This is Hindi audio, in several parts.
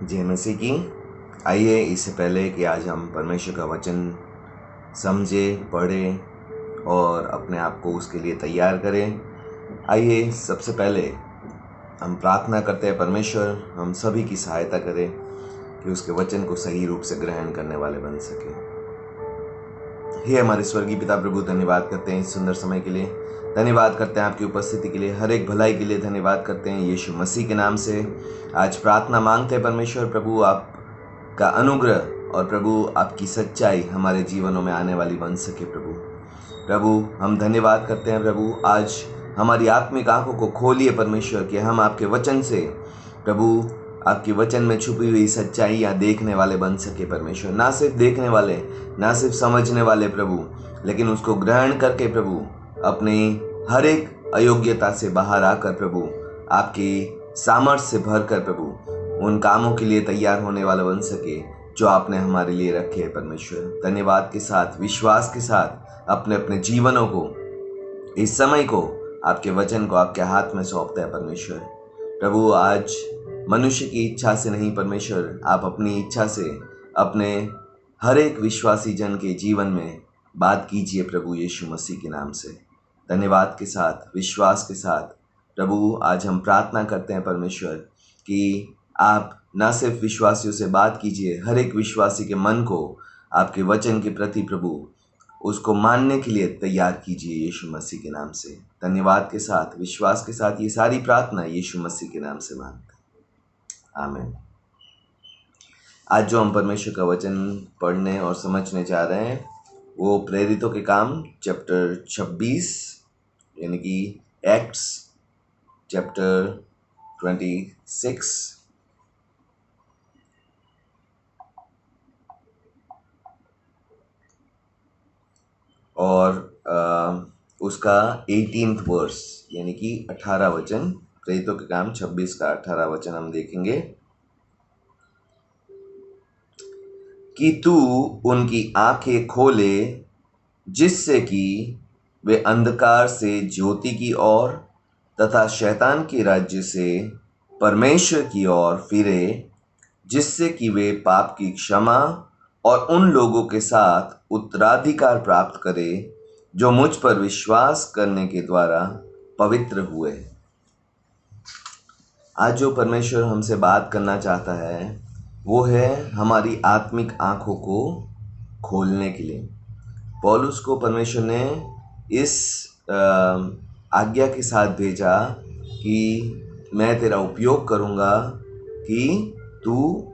जय मसीह की। आइए, इससे पहले कि आज हम परमेश्वर का वचन समझें, पढ़ें और अपने आप को उसके लिए तैयार करें, आइए सबसे पहले हम प्रार्थना करते हैं। परमेश्वर हम सभी की सहायता करें कि उसके वचन को सही रूप से ग्रहण करने वाले बन सके। हे हमारे स्वर्गीय पिता प्रभु, धन्यवाद करते हैं इस सुंदर समय के लिए, धन्यवाद करते हैं आपकी उपस्थिति के लिए, हर एक भलाई के लिए धन्यवाद करते हैं यीशु मसीह के नाम से। आज प्रार्थना मांगते हैं परमेश्वर प्रभु, आपका अनुग्रह और प्रभु आपकी सच्चाई हमारे जीवनों में आने वाली बन सके। प्रभु हम धन्यवाद करते हैं प्रभु, आज हमारी आत्मिक आंखों को खोलिए परमेश्वर, कि हम आपके वचन से प्रभु, आपके वचन में छुपी हुई सच्चाइयाँ देखने वाले बन सके परमेश्वर। ना सिर्फ देखने वाले, ना सिर्फ समझने वाले प्रभु, लेकिन उसको ग्रहण करके प्रभु अपने हर एक अयोग्यता से बाहर आकर प्रभु आपकी सामर्थ्य से भर कर प्रभु उन कामों के लिए तैयार होने वाला बन सके जो आपने हमारे लिए रखे हैं परमेश्वर। धन्यवाद के साथ, विश्वास के साथ अपने अपने जीवनों को, इस समय को, आपके वचन को आपके हाथ में सौंपते हैं परमेश्वर। प्रभु आज मनुष्य की इच्छा से नहीं परमेश्वर, आप अपनी इच्छा से अपने हर एक विश्वासी जन के जीवन में बात कीजिए प्रभु यीशु मसीह के नाम से। धन्यवाद के साथ, विश्वास के साथ प्रभु आज हम प्रार्थना करते हैं परमेश्वर कि आप न सिर्फ विश्वासियों से बात कीजिए, हर एक विश्वासी के मन को आपके वचन के प्रति प्रभु उसको मानने के लिए तैयार कीजिए यीशु मसीह के नाम से। धन्यवाद के साथ, विश्वास के साथ ये सारी प्रार्थना यीशु मसीह के नाम से मांगते हैं, आमीन। आज जो हम परमेश्वर का वचन पढ़ने और समझने जा रहे हैं वो प्रेरितों के काम चैप्टर 26 यानी कि एक्ट्स चैप्टर 26 और उसका 18th वर्स यानी कि 18 वचन। प्रेरितों के काम 26 का 18 वचन हम देखेंगे कि तू उनकी आंखें खोले जिससे कि वे अंधकार से ज्योति की ओर तथा शैतान के राज्य से परमेश्वर की ओर फिरे, जिससे कि वे पाप की क्षमा और उन लोगों के साथ उत्तराधिकार प्राप्त करें जो मुझ पर विश्वास करने के द्वारा पवित्र हुए। आज जो परमेश्वर हमसे बात करना चाहता है वो है हमारी आत्मिक आंखों को खोलने के लिए। पौलुस को परमेश्वर ने इस आज्ञा के साथ भेजा कि मैं तेरा उपयोग करूँगा कि तू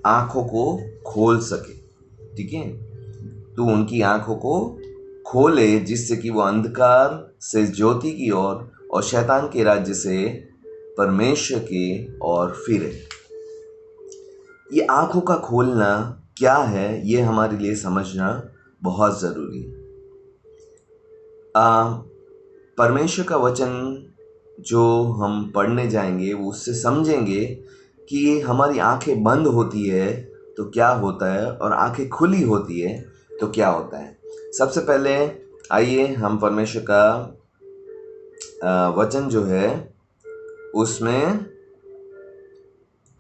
आंखों को खोल सके, ठीक है। तू उनकी आंखों को खोले जिससे कि वो अंधकार से ज्योति की ओर और शैतान के राज्य से परमेश्वर की ओर फिरे। ये आंखों का खोलना क्या है, ये हमारे लिए समझना बहुत ज़रूरी है। परमेश्वर का वचन जो हम पढ़ने जाएंगे वो उससे समझेंगे कि हमारी आंखें बंद होती है तो क्या होता है और आंखें खुली होती है तो क्या होता है। सबसे पहले आइए हम परमेश्वर का वचन जो है उसमें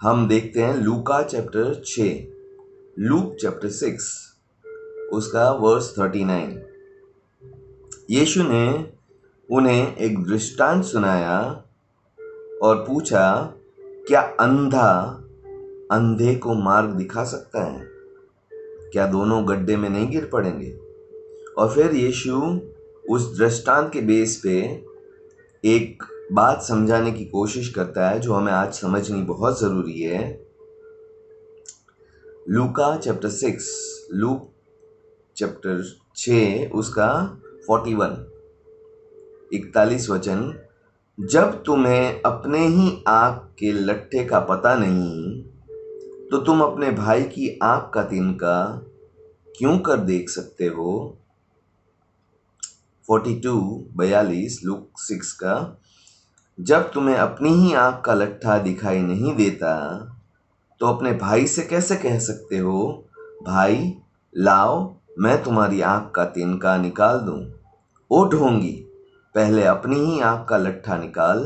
हम देखते हैं लूका चैप्टर 6, लूक चैप्टर 6 उसका वर्स 39। यीशु ने उन्हें एक दृष्टांत सुनाया और पूछा, क्या अंधा अंधे को मार्ग दिखा सकता है? क्या दोनों गड्ढे में नहीं गिर पड़ेंगे? और फिर यीशु उस दृष्टांत के बेस पे एक बात समझाने की कोशिश करता है जो हमें आज समझनी बहुत ज़रूरी है। लूका चैप्टर 6, लूक चैप्टर 6 उसका 41 वचन। जब तुम्हें अपने ही आँख के लट्ठे का पता नहीं तो तुम अपने भाई की आँख का तिनका क्यों कर देख सकते हो? 42 लूक 6 का। जब तुम्हें अपनी ही आँख का लट्ठा दिखाई नहीं देता तो अपने भाई से कैसे कह सकते हो, भाई लाओ मैं तुम्हारी आँख का तिनका निकाल दूं? ओ ढोंगी, पहले अपनी ही आँख का लट्ठा निकाल,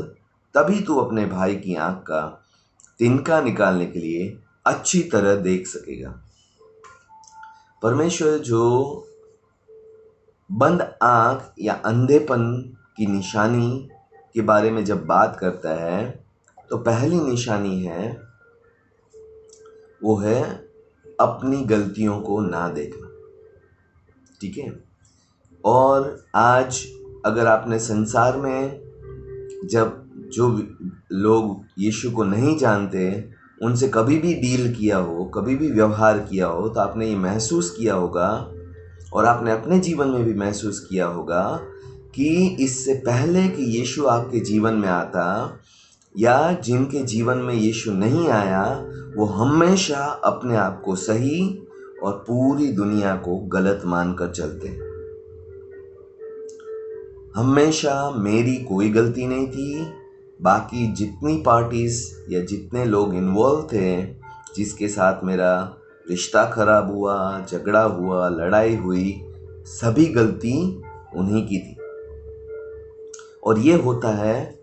तभी तू अपने भाई की आँख का तिनका निकालने के लिए अच्छी तरह देख सकेगा। परमेश्वर जो बंद आंख या अंधेपन की निशानी के बारे में जब बात करता है तो पहली निशानी है वो है अपनी गलतियों को ना देखना। ठीक है। और आज अगर आपने संसार में जब जो लोग यीशु को नहीं जानते उनसे कभी भी डील किया हो, कभी भी व्यवहार किया हो, तो आपने ये महसूस किया होगा और आपने अपने जीवन में भी महसूस किया होगा कि इससे पहले कि यीशु आपके जीवन में आता या जिनके जीवन में यीशु नहीं आया वो हमेशा अपने आप को सही और पूरी दुनिया को गलत मानकर चलते हैं। हमेशा मेरी कोई गलती नहीं थी, बाकी जितनी पार्टीज या जितने लोग इन्वॉल्व थे जिसके साथ मेरा रिश्ता खराब हुआ, झगड़ा हुआ, लड़ाई हुई, सभी गलती उन्हीं की थी। और ये होता है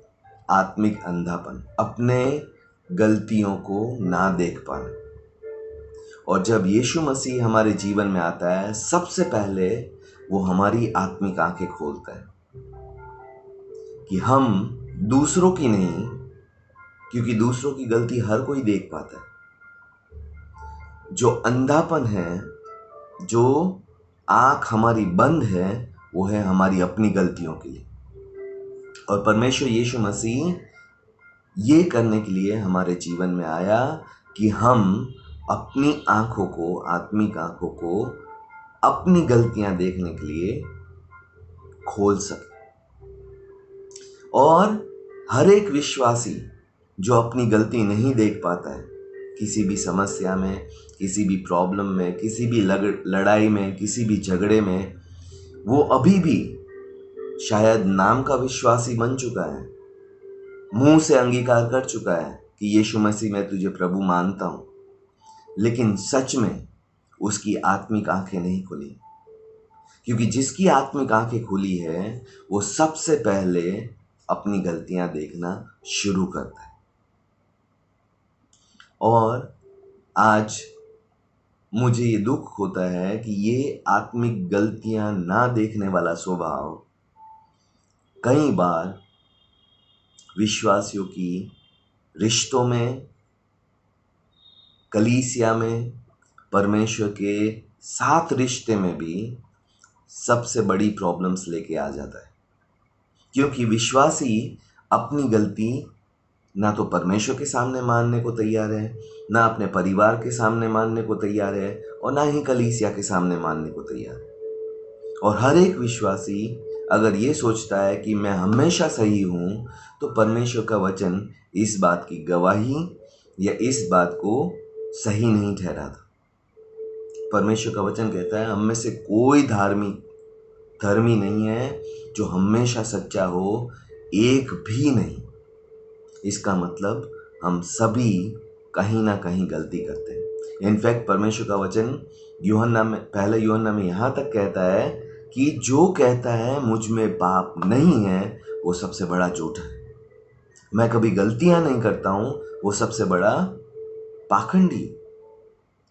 आत्मिक अंधापन, अपने गलतियों को ना देख पाना। और जब यीशु मसीह हमारे जीवन में आता है सबसे पहले वो हमारी आत्मिक आंखें खोलता है कि हम दूसरों की नहीं, क्योंकि दूसरों की गलती हर कोई देख पाता है। जो अंधापन है, जो आंख हमारी बंद है, वो है हमारी अपनी गलतियों के लिए। और परमेश्वर यीशु मसीह ये करने के लिए हमारे जीवन में आया कि हम अपनी आंखों को, आत्मिक आंखों को अपनी गलतियां देखने के लिए खोल सके। और हर एक विश्वासी जो अपनी गलती नहीं देख पाता है, किसी भी समस्या में, किसी भी प्रॉब्लम में, किसी भी लड़ाई में, किसी भी झगड़े में, वो अभी भी शायद नाम का विश्वासी बन चुका है, मुंह से अंगीकार कर चुका है कि यीशु मसीह मैं तुझे प्रभु मानता हूं, लेकिन सच में उसकी आत्मिक आंखें नहीं खुली। क्योंकि जिसकी आत्मिक आंखें खुली है वो सबसे पहले अपनी गलतियां देखना शुरू करता है। और आज मुझे ये दुख होता है कि ये आत्मिक गलतियां ना देखने वाला स्वभाव कई बार विश्वासियों की रिश्तों में, कलीसिया में, परमेश्वर के साथ रिश्ते में भी सबसे बड़ी प्रॉब्लम्स लेके आ जाता है। क्योंकि विश्वासी अपनी गलती ना तो परमेश्वर के सामने मानने को तैयार है, ना अपने परिवार के सामने मानने को तैयार है, और ना ही कलीसिया के सामने मानने को तैयार है। और हर एक विश्वासी अगर ये सोचता है कि मैं हमेशा सही हूँ, तो परमेश्वर का वचन इस बात की गवाही या इस बात को सही नहीं ठहराता। परमेश्वर का वचन कहता है हम में से कोई धर्मी नहीं है जो हमेशा सच्चा हो, एक भी नहीं। इसका मतलब हम सभी कहीं ना कहीं गलती करते हैं। इनफैक्ट परमेश्वर का वचन पहले यूहन्ना में यहाँ तक कहता है कि जो कहता है मुझ में पाप नहीं है वो सबसे बड़ा झूठा है। मैं कभी गलतियां नहीं करता हूँ, वो सबसे बड़ा पाखंडी,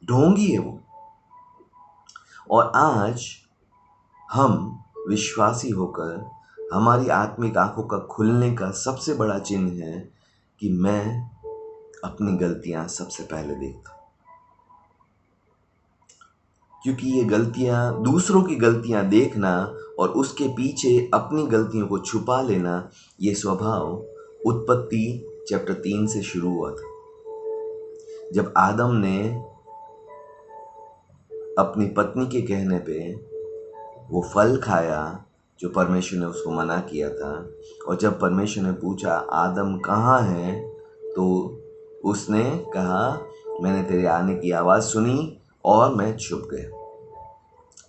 ढोंगी है वो। और आज हम विश्वासी होकर हमारी आत्मिक आंखों का खुलने का सबसे बड़ा चिन्ह है कि मैं अपनी गलतियां सबसे पहले देखता हूं। क्योंकि ये गलतियां, दूसरों की गलतियां देखना और उसके पीछे अपनी गलतियों को छुपा लेना, ये स्वभाव उत्पत्ति चैप्टर 3 से शुरू हुआ था। जब आदम ने अपनी पत्नी के कहने पे वो फल खाया जो परमेश्वर ने उसको मना किया था, और जब परमेश्वर ने पूछा आदम कहाँ है, तो उसने कहा मैंने तेरे आने की आवाज़ सुनी और मैं छुप गया।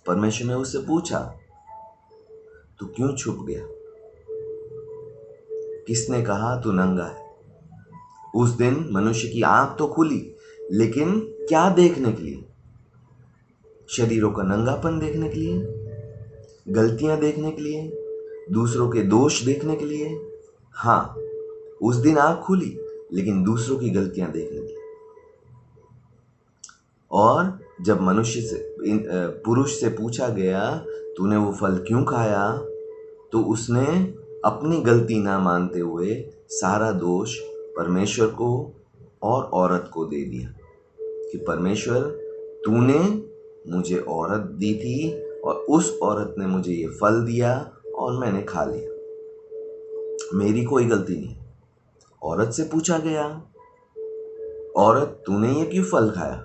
परमेश्वर ने उससे पूछा तू क्यों छुप गया? किसने कहा तू नंगा है? उस दिन मनुष्य की आंख तो खुली, लेकिन क्या देखने के लिए? शरीरों का नंगापन देखने के लिए, गलतियां देखने के लिए, दूसरों के दोष देखने के लिए। हाँ, उस दिन आंख खुली, लेकिन दूसरों की गलतियां देखने के लिए। और जब मनुष्य से पुरुष से पूछा गया तूने वो फल क्यों खाया, तो उसने अपनी गलती ना मानते हुए सारा दोष परमेश्वर को और औरत को दे दिया कि परमेश्वर तूने मुझे औरत दी थी और उस औरत ने मुझे ये फल दिया और मैंने खा लिया, मेरी कोई गलती नहीं। औरत से पूछा गया औरत तूने ये क्यों फल खाया,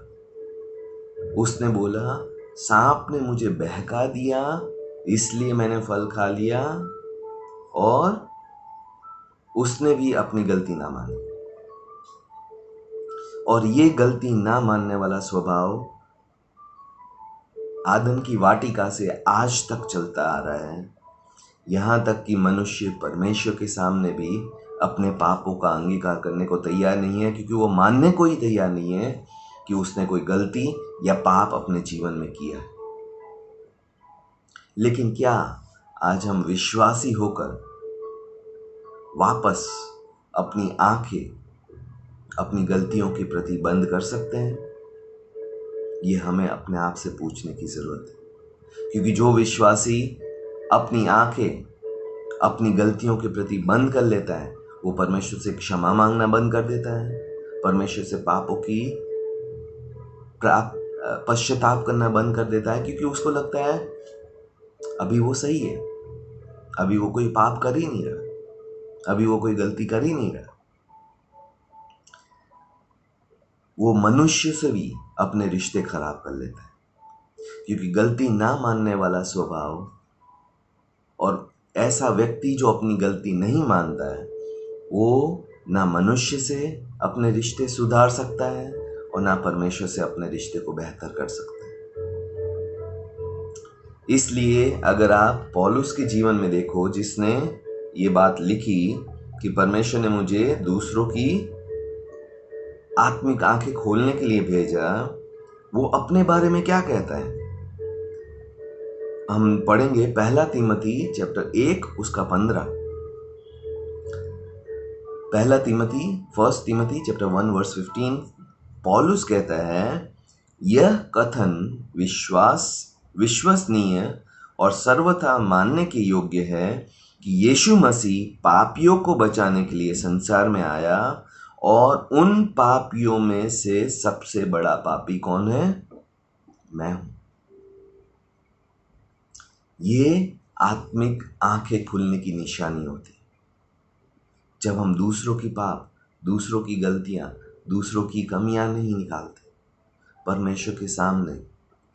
उसने बोला सांप ने मुझे बहका दिया इसलिए मैंने फल खा लिया, और उसने भी अपनी गलती ना मानी। और ये गलती ना मानने वाला स्वभाव आदम की वाटिका से आज तक चलता आ रहा है, यहाँ तक कि मनुष्य परमेश्वर के सामने भी अपने पापों का अंगीकार करने को तैयार नहीं है, क्योंकि वो मानने को ही तैयार नहीं है कि उसने कोई गलती या पाप अपने जीवन में किया है। लेकिन क्या आज हम विश्वासी होकर वापस अपनी आंखें अपनी गलतियों के प्रति बंद कर सकते हैं? ये हमें अपने आप से पूछने की जरूरत है, क्योंकि जो विश्वासी अपनी आंखें अपनी गलतियों के प्रति बंद कर लेता है वो परमेश्वर से क्षमा मांगना बंद कर देता है, परमेश्वर से पापों की पश्चाताप करना बंद कर देता है, क्योंकि उसको लगता है अभी वो सही है, अभी वो कोई पाप कर ही नहीं रहा, अभी वो कोई गलती कर ही नहीं रहा। वो मनुष्य से भी अपने रिश्ते खराब कर लेता है, क्योंकि गलती ना मानने वाला स्वभाव और ऐसा व्यक्ति जो अपनी गलती नहीं मानता है वो ना मनुष्य से अपने रिश्ते सुधार सकता है और ना परमेश्वर से अपने रिश्ते को बेहतर कर सकता है। इसलिए अगर आप पौलुस के जीवन में देखो, जिसने ये बात लिखी कि परमेश्वर ने मुझे दूसरों की आत्मिक आंखें खोलने के लिए भेजा, वो अपने बारे में क्या कहता है हम पढ़ेंगे। पहला तीमोथी चैप्टर 1 उसका 15। पहला तीमोथी फर्स्ट तीमोथी चैप्टर 1 वर्स 15 पौलुस कहता है यह कथन विश्वसनीय और सर्वथा मानने के योग्य है कि यीशु मसीह पापियों को बचाने के लिए संसार में आया, और उन पापियों में से सबसे बड़ा पापी कौन है? मैं हूं। ये आत्मिक आंखें खुलने की निशानी होती है जब हम दूसरों की पाप, दूसरों की गलतियां, दूसरों की कमियां नहीं निकालते, परमेश्वर के सामने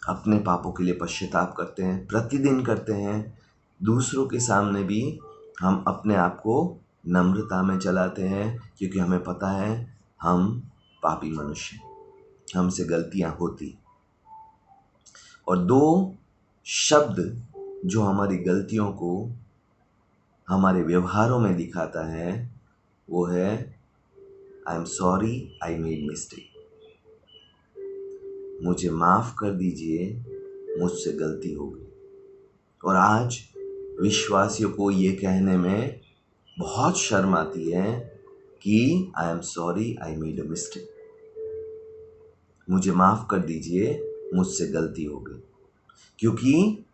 अपने पापों के लिए पश्चाताप करते हैं, प्रतिदिन करते हैं। दूसरों के सामने भी हम अपने आप को नम्रता में चलाते हैं, क्योंकि हमें पता है हम पापी मनुष्य, हमसे गलतियां होती। और दो शब्द जो हमारी गलतियों को हमारे व्यवहारों में दिखाता है वो है I am sorry, I made mistake. मुझे माफ कर दीजिए, मुझसे गलती हो गई। और आज विश्वासियों को ये कहने में बहुत शर्म आती है कि I am sorry, I made a mistake. मुझे माफ कर दीजिए, मुझसे गलती हो गई। क्योंकि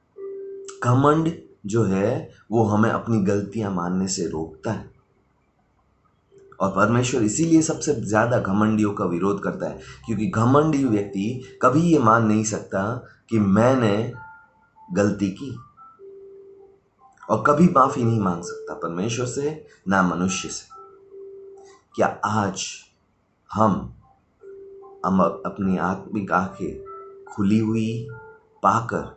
घमंड जो है वो हमें अपनी गलतियां मानने से रोकता है, और परमेश्वर इसीलिए सबसे ज्यादा घमंडियों का विरोध करता है, क्योंकि घमंडी व्यक्ति कभी ये मान नहीं सकता कि मैंने गलती की, और कभी माफी नहीं मांग सकता परमेश्वर से ना मनुष्य से। क्या आज हम अपनी आत्मिक आंखें खुली हुई पाकर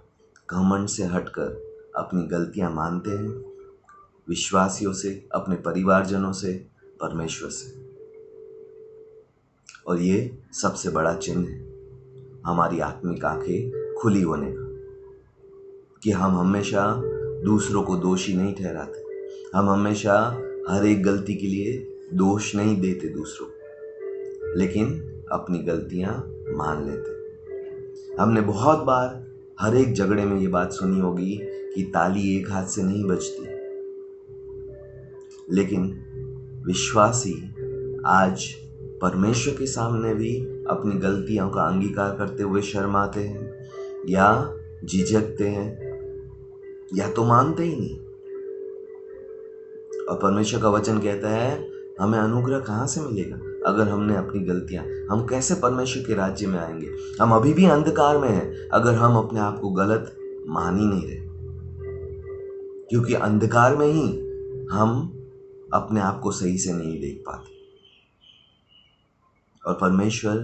घमंड से हटकर अपनी गलतियां मानते हैं, विश्वासियों से, अपने परिवारजनों से, परमेश्वर से? और ये सबसे बड़ा चिन्ह है हमारी आत्मिक आंखें खुली होने का, कि हम हमेशा दूसरों को दोषी नहीं ठहराते, हम हमेशा हर एक गलती के लिए दोष नहीं देते दूसरों को, लेकिन अपनी गलतियां मान लेते। हमने बहुत बार हर एक झगड़े में ये बात सुनी होगी कि ताली एक हाथ से नहीं बजती, लेकिन विश्वासी आज परमेश्वर के सामने भी अपनी गलतियों का अंगीकार करते हुए शर्माते हैं, या झिझकते हैं, या तो मानते ही नहीं। और परमेश्वर का वचन कहता है हमें अनुग्रह कहाँ से मिलेगा अगर हमने अपनी गलतियां, हम कैसे परमेश्वर के राज्य में आएंगे? हम अभी भी अंधकार में हैं अगर हम अपने आप को गलत मान ही नहीं रहे, क्योंकि अंधकार में ही हम अपने आप को सही से नहीं देख पाते। और परमेश्वर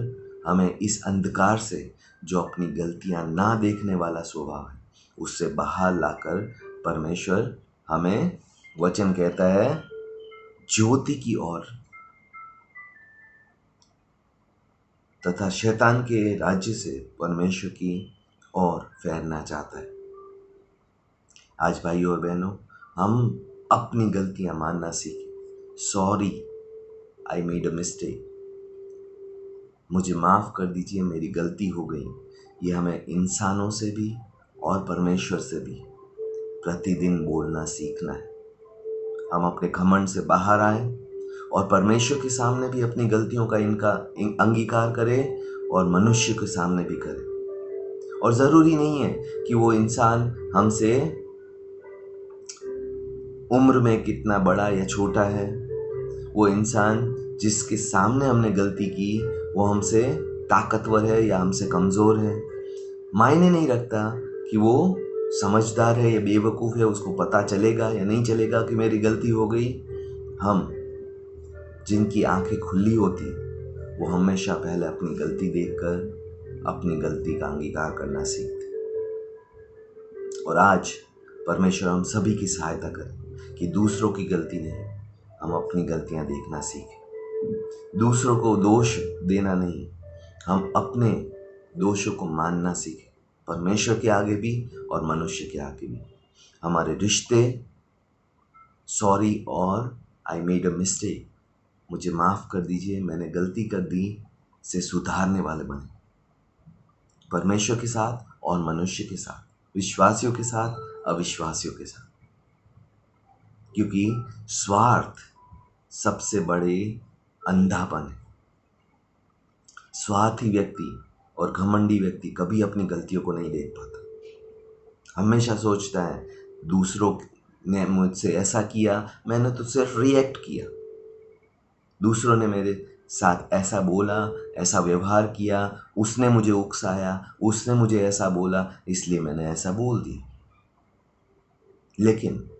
हमें इस अंधकार से, जो अपनी गलतियां ना देखने वाला स्वभाव है, उससे बाहर लाकर परमेश्वर हमें, वचन कहता है, ज्योति की ओर तथा शैतान के राज्य से परमेश्वर की ओर फेरना चाहता है। आज भाइयों और बहनों, हम अपनी गलतियां मानना सीखें। Sorry, I made a mistake, मुझे माफ़ कर दीजिए, मेरी गलती हो गई। ये हमें इंसानों से भी और परमेश्वर से भी प्रतिदिन बोलना सीखना है। हम अपने घमंड से बाहर आए और परमेश्वर के सामने भी अपनी गलतियों का अंगीकार करें और मनुष्य के सामने भी करें। और ज़रूरी नहीं है कि वो इंसान हमसे उम्र में कितना बड़ा या छोटा है। वो इंसान जिसके सामने हमने गलती की वो हमसे ताकतवर है या हमसे कमज़ोर है, मायने नहीं रखता कि वो समझदार है या बेवकूफ़ है। उसको पता चलेगा या नहीं चलेगा कि मेरी गलती हो गई। हम जिनकी आंखें खुली होती वो हमेशा पहले अपनी गलती देखकर अपनी गलती का अंगीकार करना सीखते। और आज परमेश्वर हम सभी की सहायता करे कि दूसरों की गलती नहीं, हम अपनी गलतियां देखना सीखें। दूसरों को दोष देना नहीं, हम अपने दोषों को मानना सीखें, परमेश्वर के आगे भी और मनुष्य के आगे भी। हमारे रिश्ते सॉरी और आई मेड अ मिस्टेक, मुझे माफ़ कर दीजिए, मैंने गलती कर दी, से सुधारने वाले बने, परमेश्वर के साथ और मनुष्य के साथ, विश्वासियों के साथ, अविश्वासियों के साथ। क्योंकि स्वार्थ सबसे बड़े अंधापन है। स्वार्थी व्यक्ति और घमंडी व्यक्ति कभी अपनी गलतियों को नहीं देख पाता। हमेशा सोचता है दूसरों ने मुझसे ऐसा किया, मैंने तो सिर्फ रिएक्ट किया। दूसरों ने मेरे साथ ऐसा बोला, ऐसा व्यवहार किया, उसने मुझे उकसाया, उसने मुझे ऐसा बोला, इसलिए मैंने ऐसा बोल दिया। लेकिन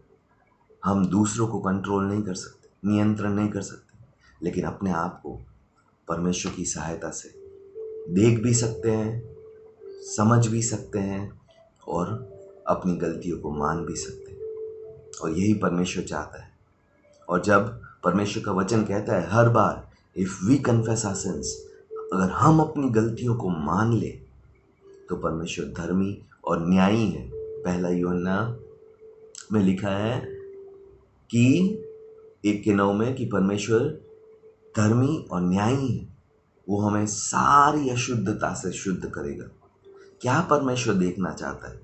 हम दूसरों को कंट्रोल नहीं कर सकते, नियंत्रण नहीं कर सकते, लेकिन अपने आप को परमेश्वर की सहायता से देख भी सकते हैं, समझ भी सकते हैं और अपनी गलतियों को मान भी सकते हैं। और यही परमेश्वर चाहता है। और जब परमेश्वर का वचन कहता है हर बार if we confess our sins, अगर हम अपनी गलतियों को मान ले तो परमेश्वर धर्मी और न्यायी है। पहला यूहन्ना में लिखा है कि 1:9 में कि परमेश्वर धर्मी और न्यायी है, वो हमें सारी अशुद्धता से शुद्ध करेगा। क्या परमेश्वर देखना चाहता है?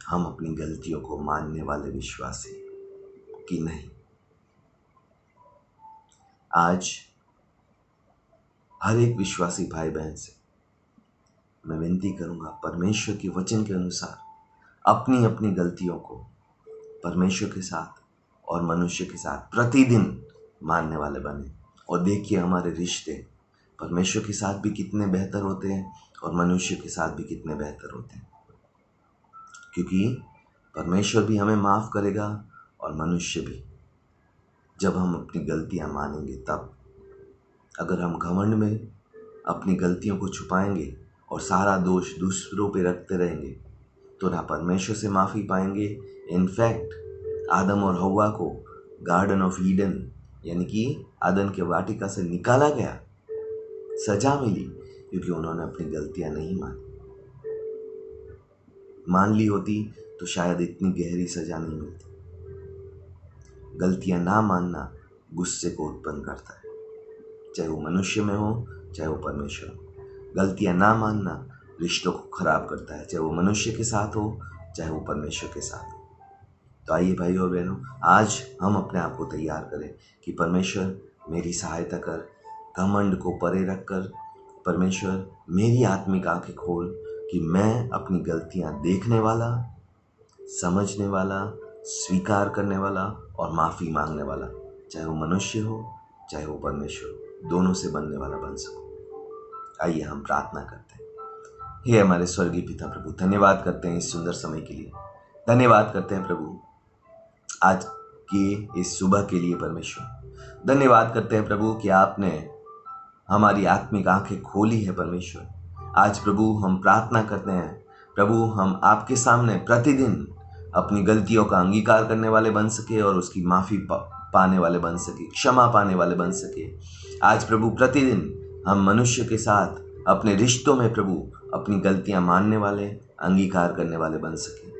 हम अपनी गलतियों को मानने वाले विश्वासी कि नहीं। आज हर एक विश्वासी भाई बहन से मैं विनती करूंगा, परमेश्वर के वचन के अनुसार अपनी अपनी गलतियों को परमेश्वर के साथ और मनुष्य के साथ प्रतिदिन मानने वाले बने। और देखिए हमारे रिश्ते परमेश्वर के साथ भी कितने बेहतर होते हैं और मनुष्य के साथ भी कितने बेहतर होते हैं। क्योंकि परमेश्वर भी हमें माफ़ करेगा और मनुष्य भी, जब हम अपनी गलतियां मानेंगे तब। अगर हम घमंड में अपनी गलतियों को छुपाएंगे और सारा दोष दूसरों पे रखते रहेंगे तो ना परमेश्वर से माफ़ी पाएंगे। इनफैक्ट आदम और हव्वा को गार्डन ऑफ ईडन यानी कि आदन के वाटिका से निकाला गया, सजा मिली क्योंकि उन्होंने अपनी गलतियां नहीं मानी। मान ली होती तो शायद इतनी गहरी सजा नहीं मिलती। गलतियां ना मानना गुस्से को उत्पन्न करता है, चाहे वो मनुष्य में हो चाहे वो परमेश्वर हो। गलतियां ना मानना रिश्तों को खराब करता है, चाहे वो मनुष्य के साथ हो चाहे वो परमेश्वर के साथ हो। तो आइए भाई और बहनों, आज हम अपने आप को तैयार करें कि परमेश्वर मेरी सहायता कर, घमंड को परे रख कर। परमेश्वर मेरी आत्मिक आंखें खोल कि मैं अपनी गलतियां देखने वाला, समझने वाला, स्वीकार करने वाला और माफ़ी मांगने वाला, चाहे वो मनुष्य हो चाहे वो परमेश्वर हो, दोनों से बनने वाला बन सकूं। आइए हम प्रार्थना करते हैं। हे हमारे स्वर्गीय पिता प्रभु, धन्यवाद करते हैं इस सुंदर समय के लिए। धन्यवाद करते हैं प्रभु आज की इस सुबह के लिए। परमेश्वर धन्यवाद करते हैं प्रभु कि आपने हमारी आत्मिक आंखें खोली है। परमेश्वर आज प्रभु हम प्रार्थना करते हैं प्रभु, हम आपके सामने प्रतिदिन अपनी गलतियों का अंगीकार करने वाले बन सके और उसकी माफ़ी पाने वाले बन सके, क्षमा पाने वाले बन सके। आज प्रभु प्रतिदिन हम मनुष्य के साथ अपने रिश्तों में प्रभु अपनी गलतियां मानने वाले, अंगीकार करने वाले बन सके।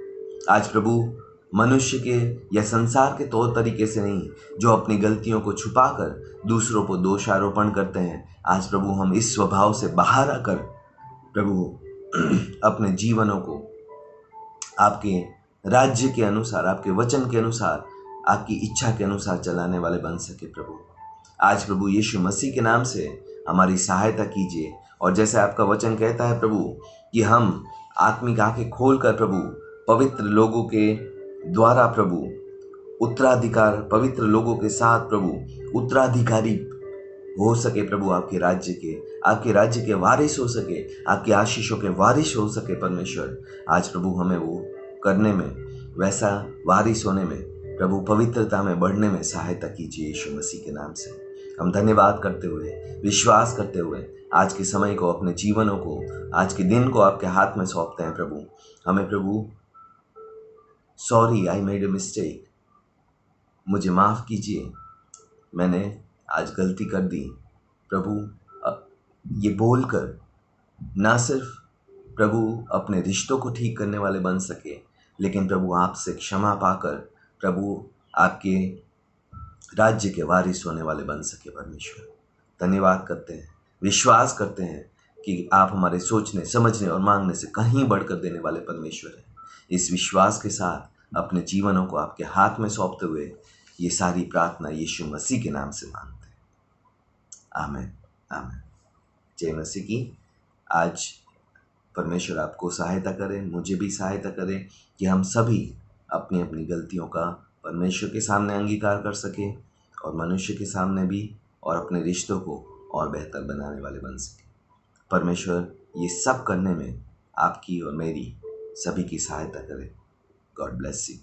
आज प्रभु मनुष्य के या संसार के तौर तरीके से नहीं, जो अपनी गलतियों को छुपाकर दूसरों को दोषारोपण करते हैं, आज प्रभु हम इस स्वभाव से बाहर आकर प्रभु अपने जीवनों को आपके राज्य के अनुसार, आपके वचन के अनुसार, आपकी इच्छा के अनुसार चलाने वाले बन सके। प्रभु आज प्रभु यीशु मसीह के नाम से हमारी सहायता कीजिए। और जैसे आपका वचन कहता है प्रभु कि हम आत्मिक आंखें खोलकर प्रभु पवित्र लोगों के द्वारा प्रभु उत्तराधिकार, पवित्र लोगों के साथ प्रभु उत्तराधिकारी हो सके प्रभु, आपके राज्य के वारिस हो सके, आपकी आशीषों के वारिस हो सके। परमेश्वर आज प्रभु हमें वो करने में, वैसा वारिस होने में प्रभु पवित्रता में बढ़ने में सहायता कीजिए यीशु मसीह के नाम से। हम धन्यवाद करते हुए, विश्वास करते हुए आज के समय को, अपने जीवनों को, आज के दिन को आपके हाथ में सौंपते हैं प्रभु। हमें प्रभु sorry, I made a mistake, मुझे माफ़ कीजिए, मैंने आज गलती कर दी प्रभु। ये बोलकर ना सिर्फ प्रभु अपने रिश्तों को ठीक करने वाले बन सके, लेकिन प्रभु आपसे क्षमा पाकर प्रभु आपके राज्य के वारिस होने वाले बन सके। परमेश्वर धन्यवाद करते हैं, विश्वास करते हैं कि आप हमारे सोचने, समझने और मांगने से कहीं बढ़कर देने वाले परमेश्वर हैं। इस विश्वास के साथ अपने जीवनों को आपके हाथ में सौंपते हुए ये सारी प्रार्थना यीशु मसीह के नाम से मांगते हैं। आमीन, आमीन। जय मसीह की। आज परमेश्वर आपको सहायता करें, मुझे भी सहायता करें कि हम सभी अपनी अपनी गलतियों का परमेश्वर के सामने अंगीकार कर सकें और मनुष्य के सामने भी, और अपने रिश्तों को और बेहतर बनाने वाले बन सकें। परमेश्वर ये सब करने में आपकी और मेरी सभी की सहायता करें। God bless you.